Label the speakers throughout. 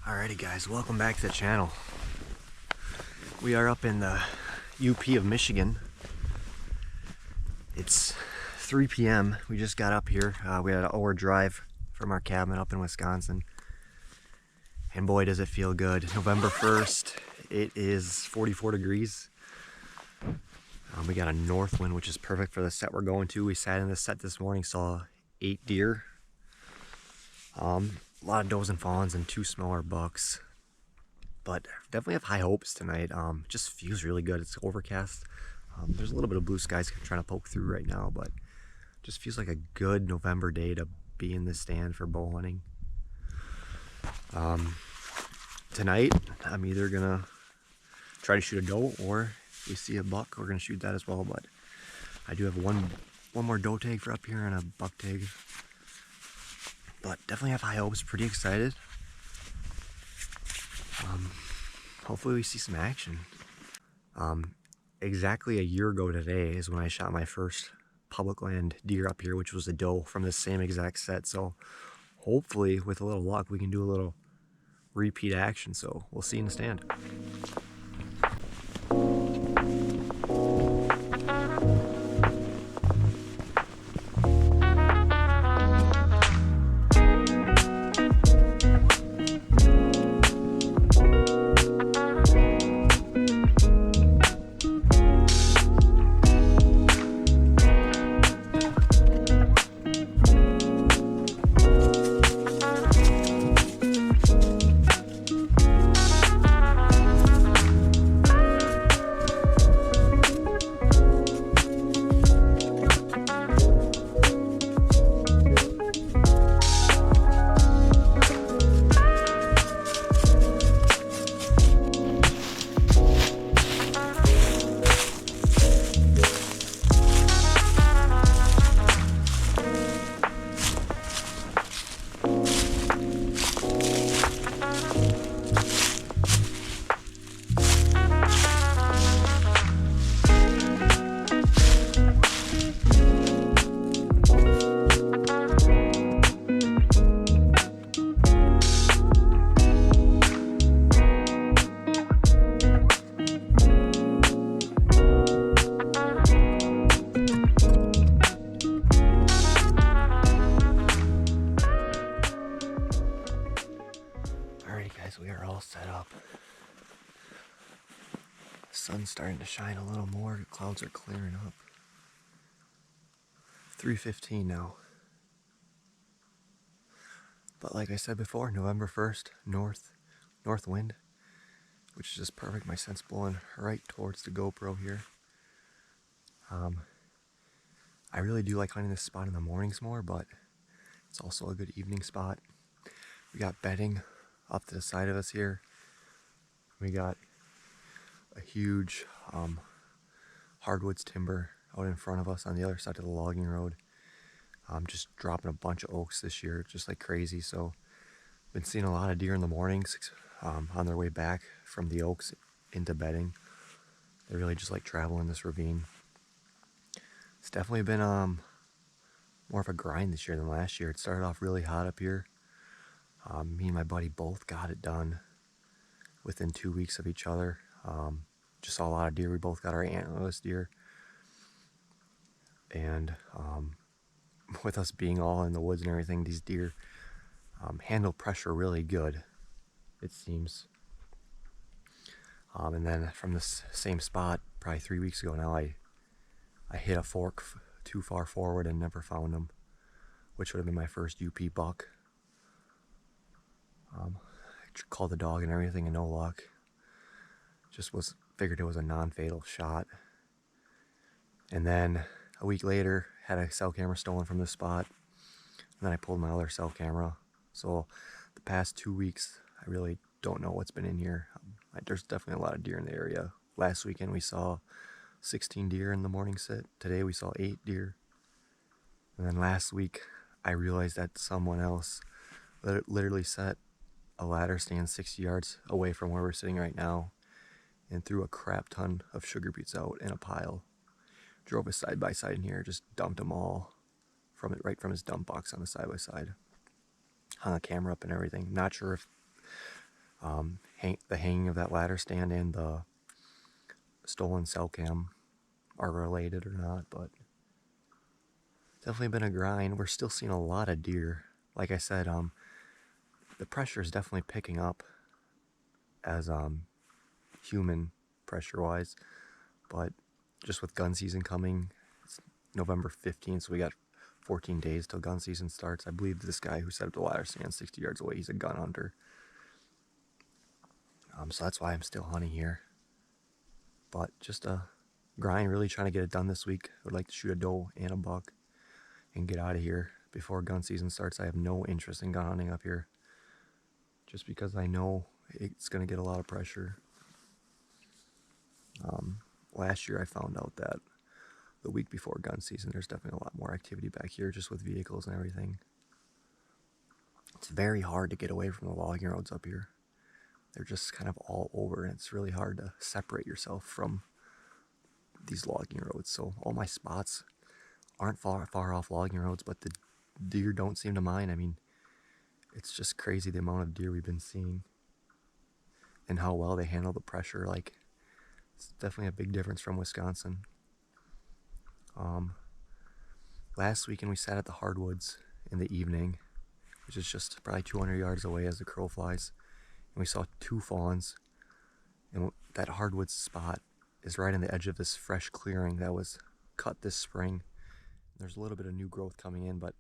Speaker 1: Alrighty guys, welcome back to the channel. We are up in the UP of Michigan. It's 3 p.m. We just got up here. We had an hour drive from our cabin up in Wisconsin. And boy does it feel good. November 1st, it is 44 degrees. We got a north wind, which is perfect for the set we're going to. We sat in the set this morning, saw 8 deer. A lot of does and fawns and 2 smaller bucks, but definitely have high hopes tonight. Just feels really good. It's overcast. There's a little bit of blue skies trying to poke through right now, but just feels like a good November day to be in the stand for bow hunting. Tonight I'm either gonna try to shoot a doe, or if we see a buck, we're gonna shoot that as well. But I do have one more doe tag for up here and a buck tag. But definitely have high hopes, pretty excited. Hopefully we see some action. Exactly a year ago today is when I shot my first public land deer up here, which was a doe from the same exact set. So hopefully with a little luck we can do a little repeat action. So we'll see in the stand. Guys, we are all set up. The sun's starting to shine a little more. The clouds are clearing up. 3:15 now. But like I said before, November 1st, north wind, which is just perfect. My scent's blowing right towards the GoPro here. I really do like hunting this spot in the mornings more, but it's also a good evening spot. We got bedding up to the side of us here. We got a huge hardwoods timber out in front of us on the other side of the logging road. Just dropping a bunch of oaks this year, just like crazy. So been seeing a lot of deer in the mornings on their way back from the oaks into bedding. They really just like traveling this ravine. It's definitely been more of a grind this year than last year. It started off really hot up here. Me and my buddy both got it done within 2 weeks of each other. Just saw a lot of deer. We both got our antlerless deer. And with us being all in the woods and everything, these deer handle pressure really good, it seems. And then from this same spot, probably 3 weeks ago now, I hit a fork too far forward and never found them, which would have been my first UP buck. I called the dog and everything and no luck. Just figured it was a non-fatal shot. And then a week later, had a cell camera stolen from this spot. And then I pulled my other cell camera. So the past 2 weeks, I really don't know what's been in here. There's definitely a lot of deer in the area. Last weekend we saw 16 deer in the morning sit. Today we saw 8 deer. And then last week, I realized that someone else literally set a ladder stand 60 yards away from where we're sitting right now and threw a crap ton of sugar beets out in a pile. Drove us side by side in here, just dumped them all right from his dump box on the side by side. Hung a camera up and everything. Not sure if The hanging of that ladder stand and the stolen cell cam are related or not, but definitely been a grind. We're still seeing a lot of deer. Like I said, the pressure is definitely picking up as human pressure wise, but just with gun season coming, it's November 15th, so we got 14 days till gun season starts. I believe this guy who set up the ladder stand 60 yards away, he's a gun hunter. So that's why I'm still hunting here. But just a grind, really trying to get it done this week. I would like to shoot a doe and a buck and get out of here before gun season starts. I have no interest in gun hunting up here, just because I know it's going to get a lot of pressure. Last year I found out that the week before gun season, there's definitely a lot more activity back here just with vehicles and everything. It's very hard to get away from the logging roads up here. They're just kind of all over, and it's really hard to separate yourself from these logging roads. So all my spots aren't far off logging roads, but the deer don't seem to mind. I mean, it's just crazy the amount of deer we've been seeing and how well they handle the pressure. Like, it's definitely a big difference from Wisconsin. Last weekend we sat at the hardwoods in the evening, which is just probably 200 yards away as the crow flies, and we saw 2 fawns. And that hardwood spot is right on the edge of this fresh clearing that was cut this spring. There's a little bit of new growth coming in, but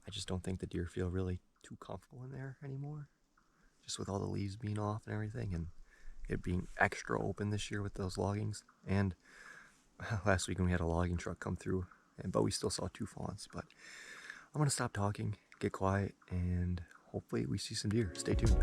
Speaker 1: I just don't think the deer feel really too comfortable in there anymore, just with all the leaves being off and everything, and it being extra open this year with those loggings. And last weekend we had a logging truck come through, but we still saw 2 fawns. But I'm gonna stop talking, get quiet, and hopefully we see some deer. Stay tuned.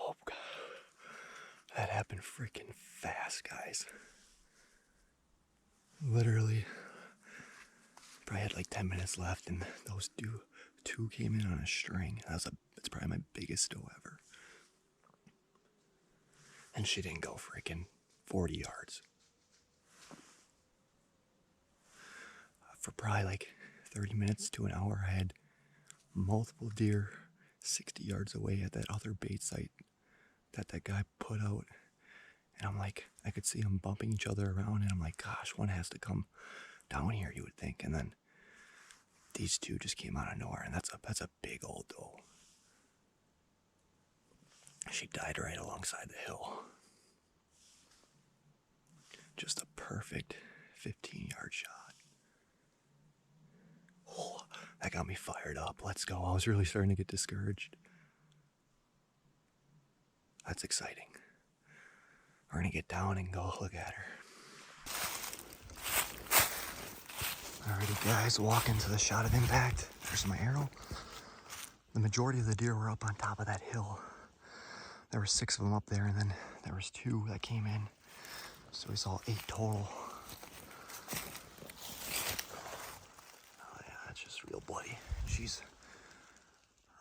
Speaker 1: Oh God, that happened freaking fast, guys. Literally, probably had like 10 minutes left, and those two came in on a string. That's probably my biggest doe ever. And she didn't go freaking 40 yards. For probably like 30 minutes to an hour, I had multiple deer 60 yards away at that other bait site that guy put out. And I'm like, I could see them bumping each other around, and I'm like, gosh, one has to come down here, you would think. And then these 2 just came out of nowhere, and that's a big old doe. She died right alongside the hill. Just a perfect 15-yard shot. Oh, that got me fired up. Let's go. I was really starting to get discouraged. That's exciting. We're gonna get down and go look at her. Alrighty guys, walking to the shot of impact. There's my arrow. The majority of the deer were up on top of that hill. There were 6 of them up there, and then there was 2 that came in. So we saw 8 total. Oh yeah, that's just real bloody. She's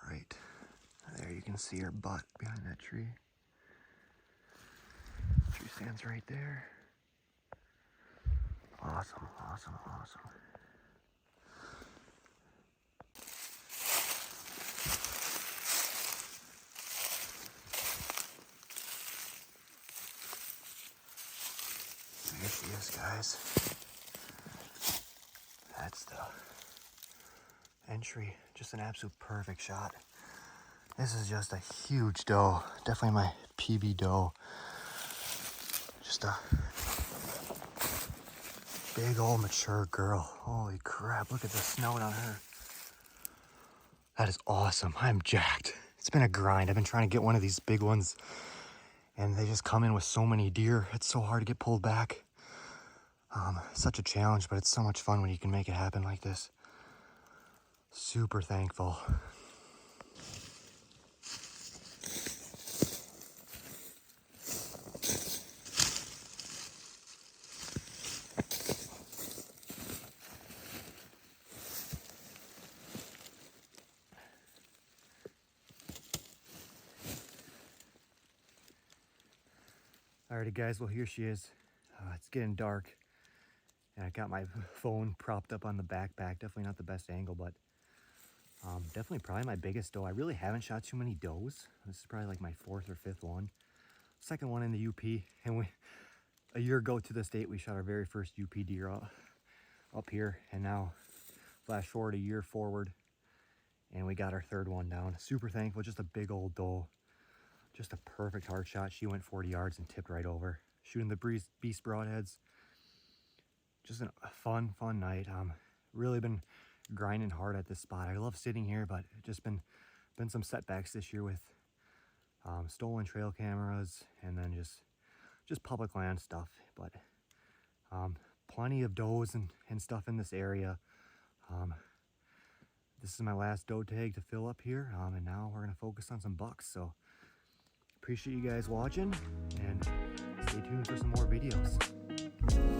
Speaker 1: right there. You can see her butt behind that tree. Tree stands right there. Awesome, awesome, awesome. There she is, guys. That's the entry. Just an absolute perfect shot. This is just a huge doe. Definitely my PB doe. Just a big old mature girl. Holy crap, look at the snout on her. That is awesome. I'm jacked. It's been a grind. I've been trying to get one of these big ones, and they just come in with so many deer. It's so hard to get pulled back. Such a challenge, but it's so much fun when you can make it happen like this. Super thankful. Alrighty guys, well here she is. It's getting dark, and I got my phone propped up on the backpack. Definitely not the best angle, but definitely probably my biggest doe. I really haven't shot too many does. This is probably like my 4th or 5th one. 2nd one in the UP, and a year ago to this date we shot our very first UP deer up here, and now flash forward a year forward and we got our 3rd one down. Super thankful. Just a big old doe. Just a perfect hard shot. She went 40 yards and tipped right over. Shooting the beast broadheads. Just a fun night. Really been grinding hard at this spot. I love sitting here, but just been some setbacks this year with stolen trail cameras, and then just public land stuff. But plenty of does and stuff in this area. This is my last doe tag to fill up here, and now we're gonna focus on some bucks. So appreciate you guys watching, and stay tuned for some more videos.